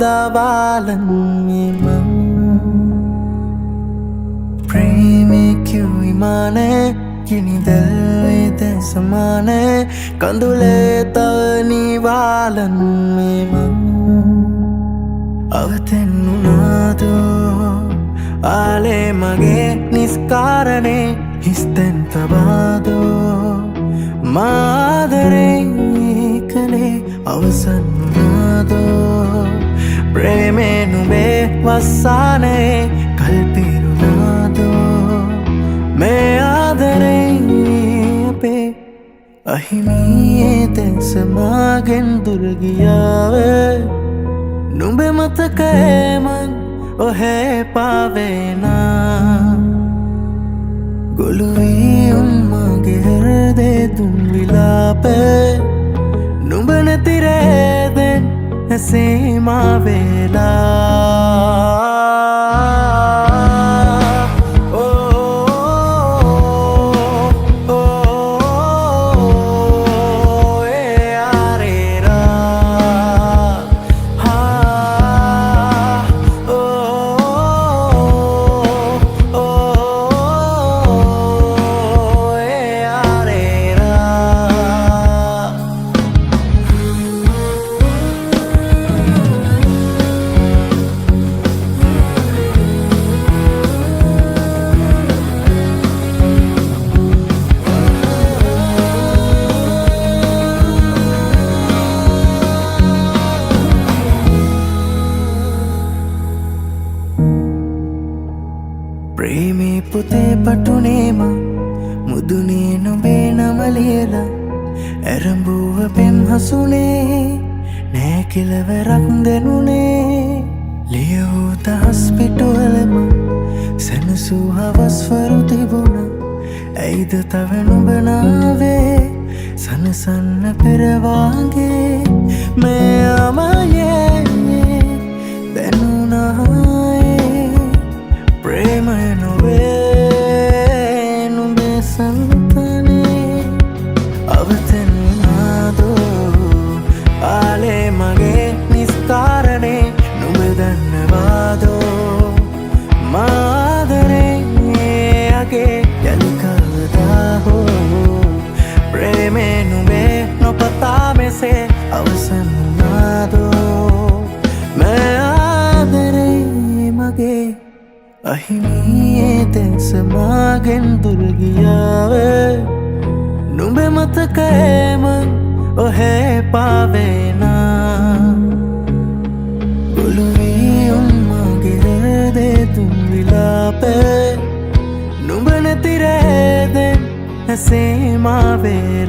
දවාලන් මම ප්‍රේමේ කිවිමානේ කිනිදල්වේද සමානේ කඳුලේ තනිවාලන් මම අවතෙන්නුනාදෝ ආලේ මගේ නිස්කාරනේ හිස්තැන් තබාදෝ මාදරේ කලේ අවසන් වුණාදෝ ප්‍රේමේ නුඹේ වස්සානේ කල්පිරුණාදෝ මේ ආදරේ අපේ අහිමියේ දැස මාගෙන් දුර ගියාවේ නුඹේ මතකයේ මං ඔහේ පාවෙනා ගොළුවී උන්මගේ හෘදේ තුන් විලාපේ නුඹ නැතිරේදෙන් ඇසීමා වේලා ප්‍රේමේ පොතේ පටුනේම මුදුනේ නොබේ නම ලියලා ඇරඹුව පෙම් හසුනේ නෑ කෙලවරක් දැනුනේ ලියවූ දහස් පිටුවලම සැනසූ හවස්වරු තිබුණ ඇයිද තව නුඹ නාවේ සනසන්න පෙරවාගේ මේ අමයේ දැනුනායේ ප්‍රේමය නොවේ නුඹේ සන්තනේ අවතෙන්නාදෝ ආලේ මගේ නිස්කාරනේ නුඹ දන්නවාදෝ මාදරේ අගේ යලිකවදා හෝ ප්‍රේමේ නුඹේ නොපතා මෙසේ අවසන් වුණාදෝ මේ ආදරේ මගේ අහිමියේ දැස මාගෙන් දුර ගියාවේ නුඹේ මතකයේ මං ඔහේ පාවෙනා ගොළුවී උන්මගේ හෘදේ තුන් විලාපේ නුඹ නැතිරේදෙන් ඇසීමා වේ